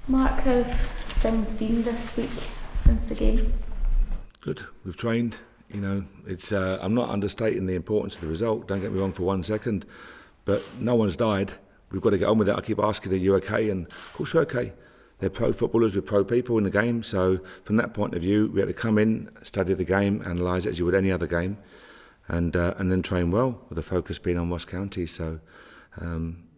Mark, how have things been this week since the game? Good. We've trained. It's. I'm not understating the importance of the result. Don't get me wrong for 1 second, but no one's died. We've got to get on with it. I keep asking, are you okay? And of course we're okay. They're pro footballers, we're pro people in the game. So from that point of view, we had to come in, study the game, analyse it as you would any other game, and then train well, with the focus being on Ross County. So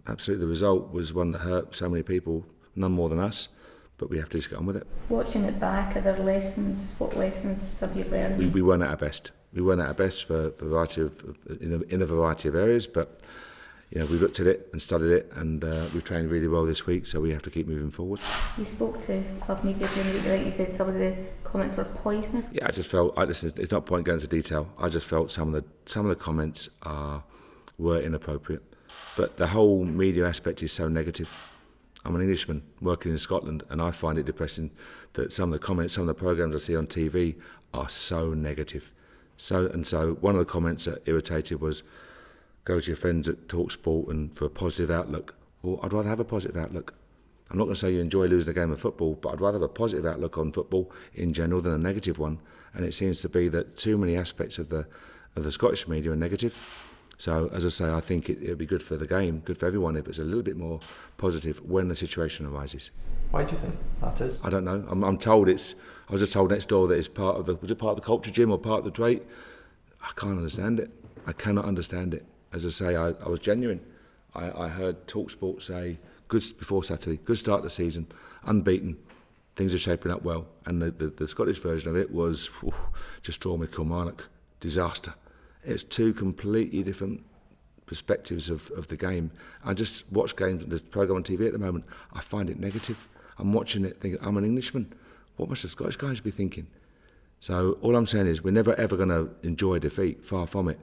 absolutely, the result was one that hurt so many people, none more than us. But we have to just get on with it. Watching it back, are there lessons? What lessons have you learned? We weren't at our best. We weren't at our best for a variety in a variety of areas. But we looked at it and studied it, and we've trained really well this week. So we have to keep moving forward. You spoke to club media during the week, like you said some of the comments were poisonous. Yeah, I just felt. Listen, it's not point going into detail. I just felt some of the comments were inappropriate. But the whole media aspect is so negative. I'm an Englishman working in Scotland, and I find it depressing that some of the comments, some of the programmes I see on TV are so negative. So one of the comments that irritated was, go to your friends at Talk Sport and for a positive outlook. Well, I'd rather have a positive outlook. I'm not going to say you enjoy losing a game of football, but I'd rather have a positive outlook on football in general than a negative one. And it seems to be that too many aspects of the Scottish media are negative. So, as I say, I think it would be good for the game, good for everyone if it's a little bit more positive when the situation arises. Why do you think that is? I don't know. I'm told it's. I was just told next door that it's part of the. Was it part of the culture gym or part of the trait? I can't understand it. I cannot understand it. As I say, I was genuine. I heard TalkSport say good before Saturday, good start to the season, unbeaten. Things are shaping up well, and the Scottish version of it was just drawn with Kilmarnock, disaster. It's two completely different perspectives of the game. I just watch games, there's a programme on TV at the moment, I find it negative. I'm watching it thinking, I'm an Englishman. What must the Scottish guys be thinking? So all I'm saying is we're never ever going to enjoy defeat, far from it.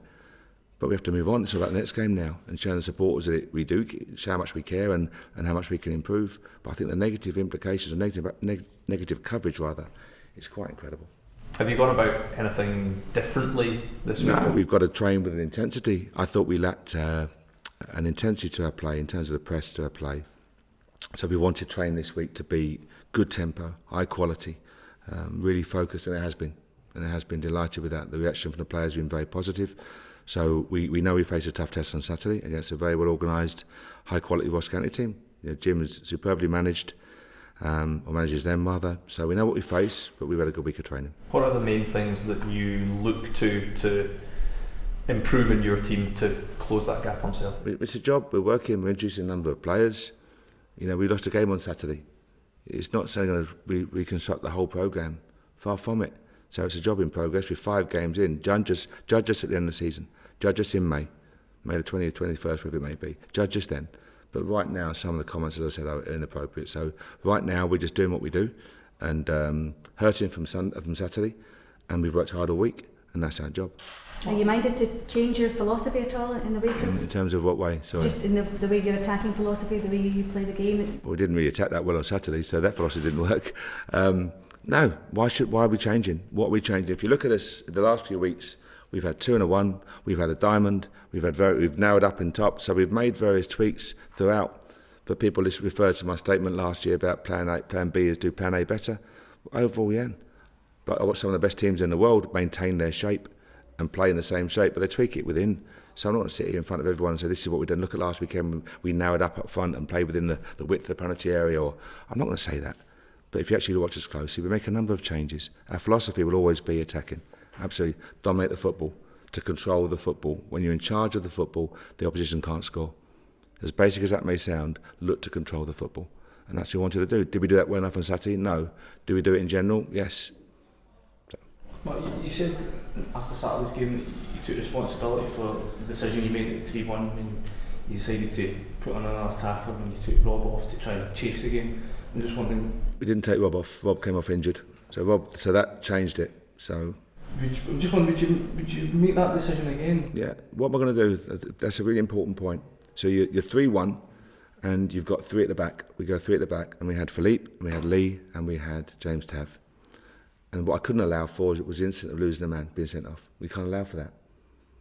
But we have to move on. It's about the next game now and showing the supporters that we do, show how much we care and how much we can improve. But I think the negative implications, or negative coverage rather, is quite incredible. Have you gone about anything differently this week? No, we've got to train with an intensity. I thought we lacked an intensity to our play in terms of the press to our play. So we wanted to train this week to be good tempo, high quality, really focused, and it has been. And it has been. Delighted with that. The reaction from the players has been very positive. So we know we face a tough test on Saturday against a very well organised, high quality Ross County team. Jim is superbly managed. Or manages them rather. So we know what we face, but we've had a good week of training. What are the main things that you look to improve in your team to close that gap on Celtic? It's a job. We're working. We're introducing a number of players. We lost a game on Saturday. It's not saying that we reconstruct the whole programme. Far from it. So it's a job in progress. We're 5 games in. Judge us at the end of the season. Judge us in May the 20th, 21st, whatever it may be. Judge us then. But right now, some of the comments, as I said, are inappropriate. So right now, we're just doing what we do, and hurting from Saturday, and we've worked hard all week, and that's our job. Are you minded to change your philosophy at all in the wake of? In terms of what way? Sorry. Just in the way you're attacking philosophy, the way you play the game. Well, we didn't really attack that well on Saturday, so that philosophy didn't work. No, why are we changing? What are we changing? If you look at us, the last few weeks, we've had 2 and a 1, we've had a diamond, we've narrowed up in top, so we've made various tweaks throughout. But people referred to my statement last year about plan B is do plan A better. Overall, yeah. But I watch some of the best teams in the world maintain their shape and play in the same shape, but they tweak it within. So I'm not going to sit here in front of everyone and say this is what we did. Look at last weekend, we narrowed up front and played within the width of the penalty area. Or I'm not going to say that. But if you actually watch us closely, we make a number of changes. Our philosophy will always be attacking. Absolutely. Dominate the football, to control the football. When you're in charge of the football, the opposition can't score. As basic as that may sound, look to control the football. And that's what we wanted to do. Did we do that well enough on Saturday? No. Do we do it in general? Yes. So. Well, you said after Saturday's game that you took responsibility for the decision you made at 3-1 when you decided to put on another attacker when you took Rob off to try and chase the game. I'm just wondering... We didn't take Rob off. Rob came off injured. So that changed it. So... I'm just wondering, would you make that decision again? Yeah. What am I going to do? That's a really important point. So you're 3-1 and you've got 3 at the back. We go 3 at the back, and we had Philippe, and we had Lee, and we had James Tav. And what I couldn't allow for was the incident of losing a man, being sent off. We can't allow for that.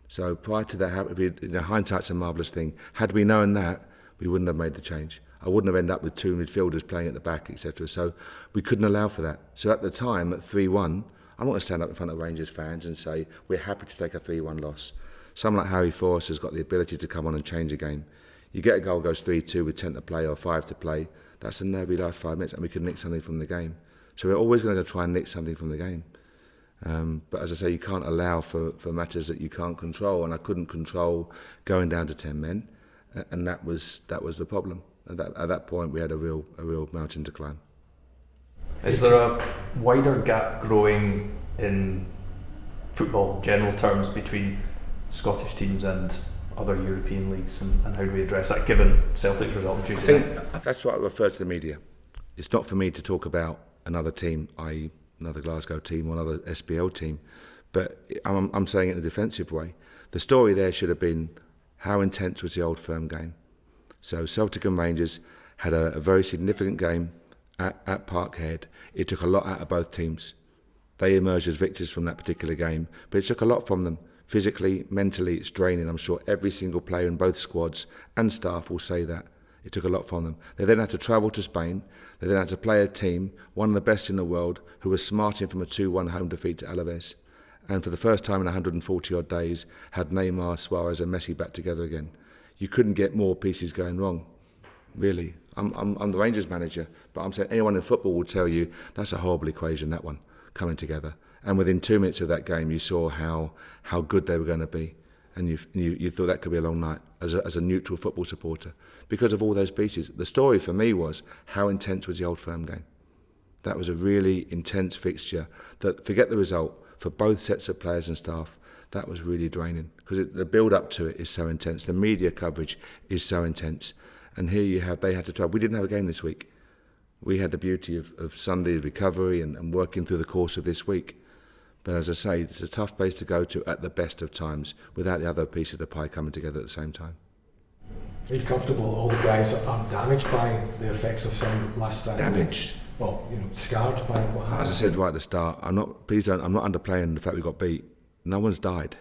So prior to that, hindsight's a marvellous thing. Had we known that, we wouldn't have made the change. I wouldn't have ended up with 2 midfielders playing at the back, etc. So we couldn't allow for that. So at the time, at 3-1, I'm not going to stand up in front of Rangers fans and say we're happy to take a 3-1 loss. Someone like Harry Forrest has got the ability to come on and change a game. You get a goal, goes 3-2 with 10 to play or 5 to play, that's a nervy last 5 minutes, and we could nick something from the game. So we're always going to try and nick something from the game. But as I say, you can't allow for matters that you can't control, and I couldn't control going down to 10 men, and that was the problem. At that point, we had a real mountain to climb. Is there a wider gap growing in football general terms between Scottish teams and other European leagues, and how do we address that given Celtic's result on I Tuesday think night? that's what I refer to the media. It's not for me to talk about another team, i.e. another Glasgow team or another SPL team, but I'm saying it in a defensive way. The story there should have been how intense was the Old Firm game. So Celtic and Rangers had a very significant game at Parkhead. It took a lot out of both teams. They emerged as victors from that particular game, but it took a lot from them. Physically, mentally, it's draining. I'm sure every single player in both squads and staff will say that. It took a lot from them. They then had to travel to Spain. They then had to play a team, one of the best in the world, who was smarting from a 2-1 home defeat to Alaves. And for the first time in 140-odd days, had Neymar, Suarez and Messi back together again. You couldn't get more pieces going wrong, really. I'm the Rangers manager, but I'm saying anyone in football will tell you that's a horrible equation, that one, coming together. And within 2 minutes of that game, you saw how good they were going to be. And you thought that could be a long night as a neutral football supporter because of all those pieces. The story for me was how intense was the Old Firm game. That was a really intense fixture. That, forget the result, for both sets of players and staff, that was really draining because the build-up to it is so intense. The media coverage is so intense. And here they had to travel. We didn't have a game this week. We had the beauty of Sunday recovery and working through the course of this week. But as I say, it's a tough place to go to at the best of times without the other pieces of the pie coming together at the same time. Are you comfortable all the guys aren't damaged by the effects of some last Saturday? Damaged? Well, scarred by what happened? As I said right at the start, I'm not underplaying the fact we got beat. No one's died.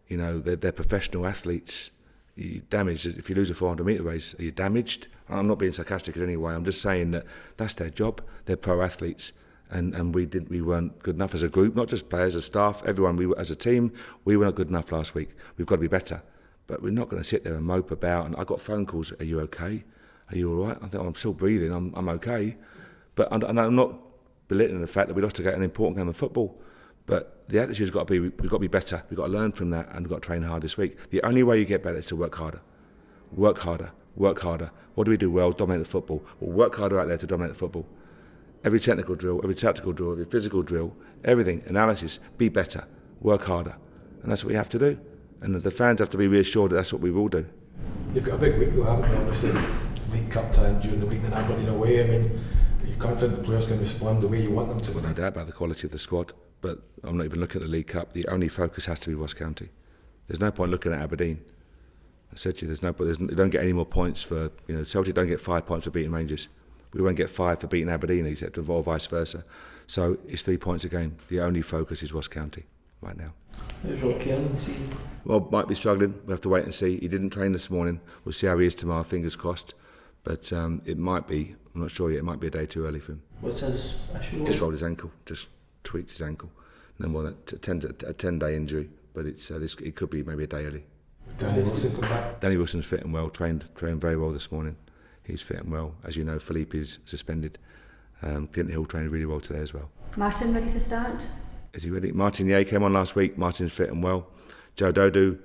They're professional athletes. You're damaged. If you lose a 400-metre race, are you damaged? I'm not being sarcastic in any way. I'm just saying that that's their job. They're pro athletes. And we weren't good enough as a group, not just players, as staff, everyone. As a team, we weren't good enough last week. We've got to be better. But we're not going to sit there and mope about. And I got phone calls, are you okay? Are you all right? I think I'm still breathing, I'm okay. But I'm not belittling the fact that we lost an important game of football. But the attitude's got to be, we've got to be better. We've got to learn from that and we've got to train hard this week. The only way you get better is to work harder. Work harder, work harder. What do we do well? Dominate the football. We'll work harder out there to dominate the football. Every technical drill, every tactical drill, every physical drill, everything, analysis, be better, work harder. And that's what we have to do. And the fans have to be reassured that that's what we will do. You've got a big week though, haven't you? Obviously, League Cup time during the week, then Aberdeen away. I mean, are you confident the players can respond the way you want them to? Well, no doubt about the quality of the squad, but I'm not even looking at the League Cup. The only focus has to be Ross County. There's no point looking at Aberdeen. I said to you, you don't get any more points for, Celtic don't get 5 points for beating Rangers. We won't get 5 for beating Aberdeen, except or vice versa. So it's 3 points a game. The only focus is Ross County right now. How's Rob Cairn this season? Well, might be struggling. We'll have to wait and see. He didn't train this morning. We'll see how he is tomorrow, fingers crossed. But it might be, I'm not sure yet, it might be a day too early for him. What's his issue? Just rolled his ankle, just tweaked his ankle. And then, a 10-day injury, but it could be maybe a day early. Danny Wilson come back. Danny Wilson's fit and well, trained very well this morning. He's fit and well. As you know, Philippe is suspended. Clint Hill trained really well today as well. Martin ready to start? Is he ready? Martin Ye came on last week. Martin's fit and well. Joe Dodu,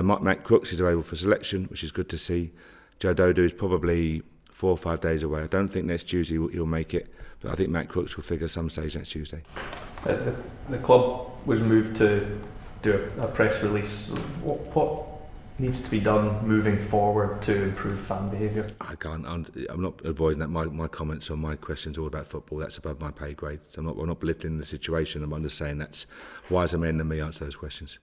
Matt Crooks is available for selection, which is good to see. Joe Dodu is probably 4 or 5 days away. I don't think next Tuesday he'll make it, but I think Matt Crooks will figure some stage next Tuesday. The club was moved to do a press release. What needs to be done moving forward to improve fan behaviour? I'm not avoiding that. My comments or my questions are all about football. That's above my pay grade. So I'm not belittling the situation. I'm just saying that's wiser men than me answer those questions.